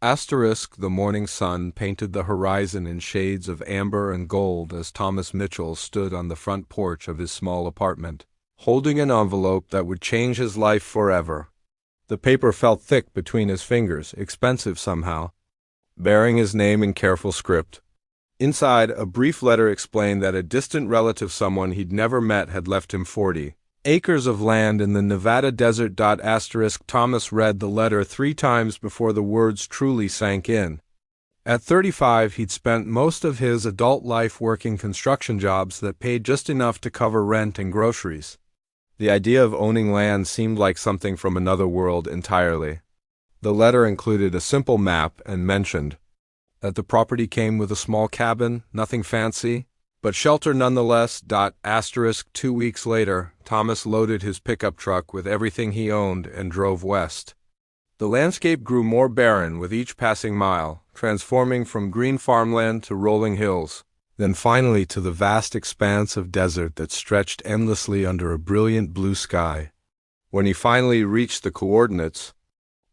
The morning sun painted the horizon in shades of amber and gold as Thomas Mitchell stood on the front porch of his small apartment, holding an envelope that would change his life forever. The paper felt thick between his fingers, expensive somehow, bearing his name in careful script. Inside, a brief letter explained that a distant relative, someone he'd never met, had left him 40 acres of land in the Nevada desert. Thomas read the letter 3 times before the words truly sank in. At 35, he'd spent most of his adult life working construction jobs that paid just enough to cover rent and groceries. The idea of owning land seemed like something from another world entirely. The letter included a simple map and mentioned that the property came with a small cabin, nothing fancy, but shelter nonetheless. 2 weeks later, Thomas loaded his pickup truck with everything he owned and drove west. The landscape grew more barren with each passing mile, transforming from green farmland to rolling hills, then finally to the vast expanse of desert that stretched endlessly under a brilliant blue sky. When he finally reached the coordinates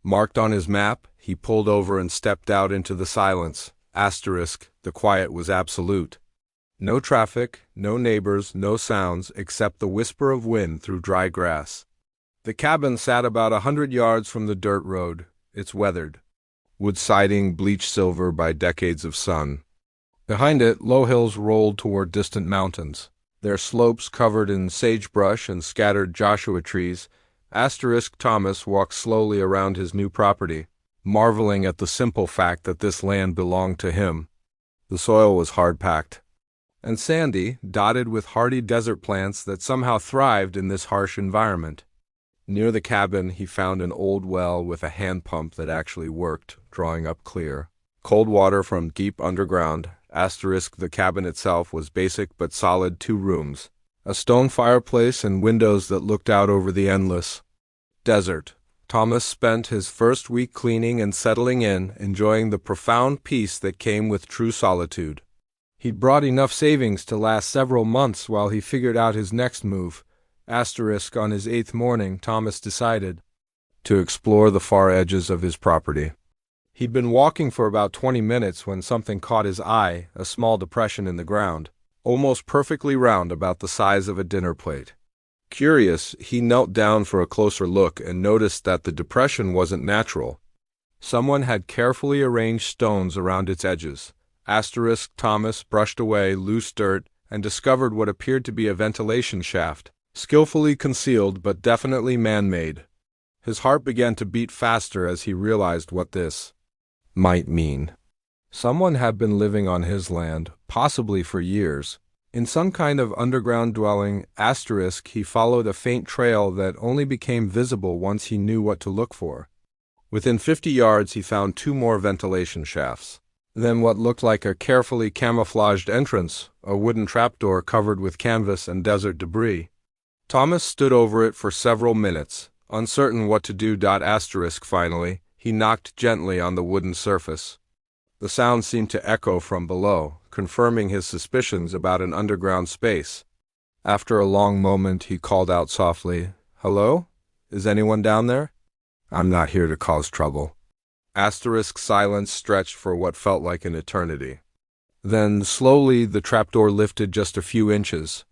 marked on his map, he pulled over and stepped out into the silence. The quiet was absolute. No traffic, no neighbors, no sounds except the whisper of wind through dry grass. The cabin sat about 100 yards from the dirt road, its weathered wood siding bleached silver by decades of sun. Behind it, low hills rolled toward distant mountains, their slopes covered in sagebrush and scattered Joshua trees. Thomas walked slowly around his new property, marveling at the simple fact that this land belonged to him. The soil was hard-packed and sandy, dotted with hardy desert plants that somehow thrived in this harsh environment. Near the cabin, he found an old well with a hand pump that actually worked, drawing up clear cold water from deep underground. The cabin itself was basic but solid, 2 rooms, a stone fireplace, and windows that looked out over the endless desert. Thomas spent his first week cleaning and settling in, enjoying the profound peace that came with true solitude. He'd brought enough savings to last several months while he figured out his next move. On his 8th morning, Thomas decided to explore the far edges of his property. He'd been walking for about 20 minutes when something caught his eye, a small depression in the ground, almost perfectly round, about the size of a dinner plate. Curious, he knelt down for a closer look and noticed that the depression wasn't natural. Someone had carefully arranged stones around its edges. Thomas brushed away loose dirt and discovered what appeared to be a ventilation shaft, skillfully concealed but definitely man-made. His heart began to beat faster as he realized what this might mean. Someone had been living on his land, possibly for years, in some kind of underground dwelling. He followed a faint trail that only became visible once he knew what to look for. Within 50 yards, he found 2 more ventilation shafts. Then what looked like a carefully camouflaged entrance, a wooden trapdoor covered with canvas and desert debris. Thomas stood over it for several minutes, uncertain what to do. Finally, he knocked gently on the wooden surface. The sound seemed to echo from below, confirming his suspicions about an underground space. After a long moment, he called out softly, "Hello? Is anyone down there? I'm not here to cause trouble." Silence stretched for what felt like an eternity. Then, slowly, the trapdoor lifted just a few inches.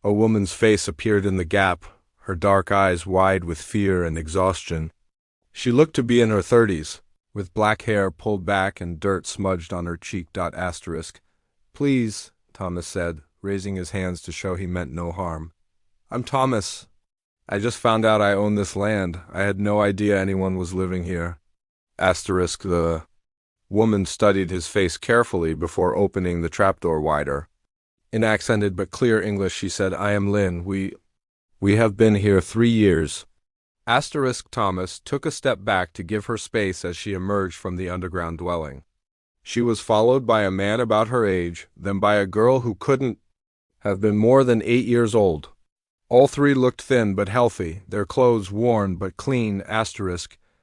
A woman's face appeared in the gap, her dark eyes wide with fear and exhaustion. She looked to be in her 30s, with black hair pulled back and dirt smudged on her cheek. "Please," Thomas said, raising his hands to show he meant no harm. "I'm Thomas. I just found out I own this land. I had no idea anyone was living here." The woman studied his face carefully before opening the trapdoor wider. In accented but clear English, she said, "I am Lynn. We have been here 3 years." Thomas took a step back to give her space as she emerged from the underground dwelling. She was followed by a man about her age, then by a girl who couldn't have been more than 8 years old. All 3 looked thin but healthy, their clothes worn but clean.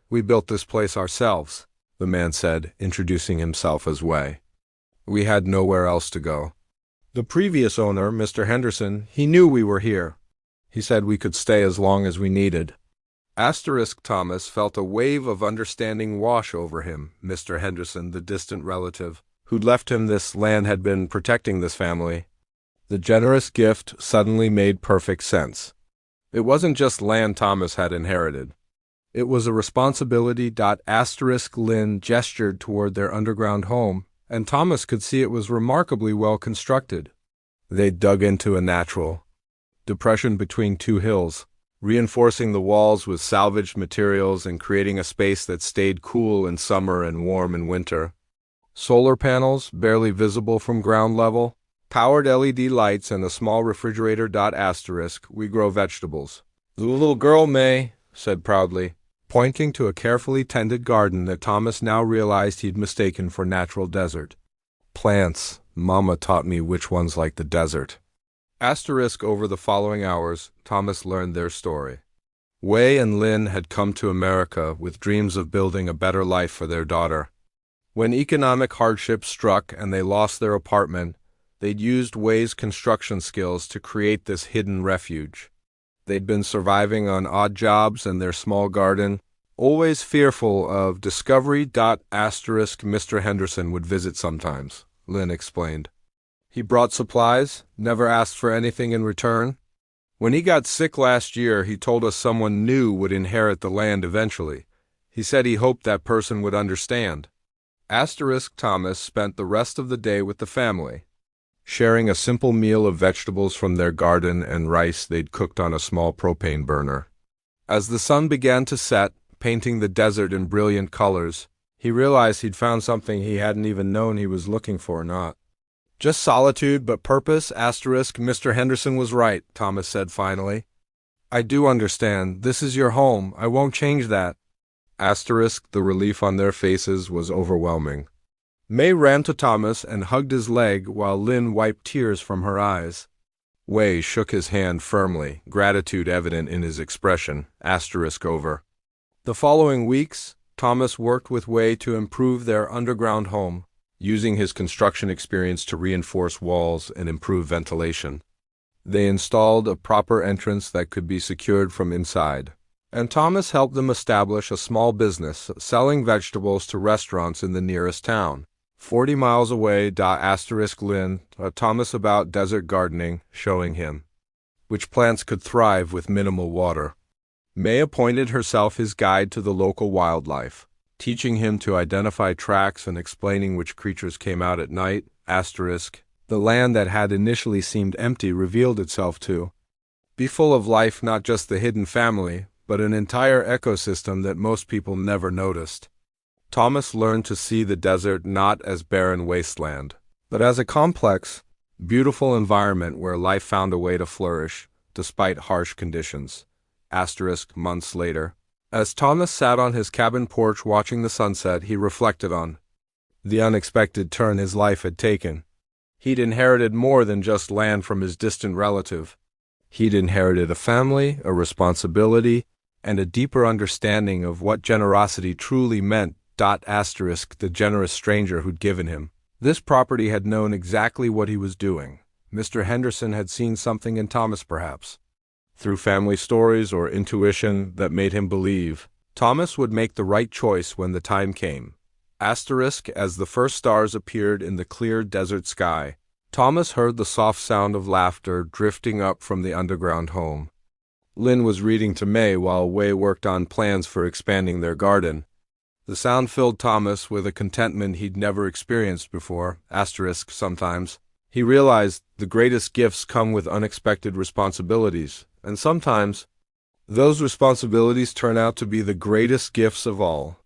"We built this place ourselves," the man said, introducing himself as Way. "We had nowhere else to go. The previous owner, Mr. Henderson, he knew we were here. He said we could stay as long as we needed." Asterisk Thomas felt a wave of understanding wash over him. Mr. Henderson, the distant relative, who'd left him this land, had been protecting this family. The generous gift suddenly made perfect sense. It wasn't just land Thomas had inherited. It was a responsibility. Lynn gestured toward their underground home, and Thomas could see it was remarkably well constructed. They'd dug into a natural depression between two hills, reinforcing the walls with salvaged materials and creating a space that stayed cool in summer and warm in winter. Solar panels, barely visible from ground level, powered LED lights, and a small refrigerator. We grow vegetables. The little girl, May, said proudly, pointing to a carefully tended garden that Thomas now realized he'd mistaken for natural desert. Plants. Mama taught me which one's like the desert. Over the following hours, Thomas learned their story. Wei and Lin had come to America with dreams of building a better life for their daughter. When economic hardship struck and they lost their apartment, they'd used Wei's construction skills to create this hidden refuge. They'd been surviving on odd jobs in their small garden, always fearful of discovery. Mr. Henderson would visit sometimes, Lin explained. He brought supplies, never asked for anything in return. When he got sick last year, he told us someone new would inherit the land eventually. He said he hoped that person would understand. Thomas spent the rest of the day with the family, sharing a simple meal of vegetables from their garden and rice they'd cooked on a small propane burner. As the sun began to set, painting the desert in brilliant colors, he realized he'd found something he hadn't even known he was looking for. Not just solitude, but purpose. Mr. Henderson was right, Thomas said finally. I do understand. This is your home. I won't change that. The relief on their faces was overwhelming. May ran to Thomas and hugged his leg while Lin wiped tears from her eyes. Wei shook his hand firmly, gratitude evident in his expression. Over the following weeks, Thomas worked with Wei to improve their underground home, using his construction experience to reinforce walls and improve ventilation. They installed a proper entrance that could be secured from inside, and Thomas helped them establish a small business selling vegetables to restaurants in the nearest town, 40 miles away. Lin taught Thomas about desert gardening, showing him which plants could thrive with minimal water. May appointed herself his guide to the local wildlife, teaching him to identify tracks and explaining which creatures came out at night. The land that had initially seemed empty revealed itself to be full of life, not just the hidden family, but an entire ecosystem that most people never noticed. Thomas learned to see the desert not as barren wasteland, but as a complex, beautiful environment where life found a way to flourish, despite harsh conditions. Months later, as Thomas sat on his cabin porch watching the sunset, he reflected on the unexpected turn his life had taken. He'd inherited more than just land from his distant relative. He'd inherited a family, a responsibility, and a deeper understanding of what generosity truly meant. The generous stranger who'd given him this property had known exactly what he was doing. Mr. Henderson had seen something in Thomas, perhaps through family stories or intuition that made him believe Thomas would make the right choice when the time came. As the first stars appeared in the clear desert sky, Thomas heard the soft sound of laughter drifting up from the underground home. Lin was reading to May while Wei worked on plans for expanding their garden. The sound filled Thomas with a contentment he'd never experienced before. Sometimes he realized the greatest gifts come with unexpected responsibilities, and sometimes those responsibilities turn out to be the greatest gifts of all.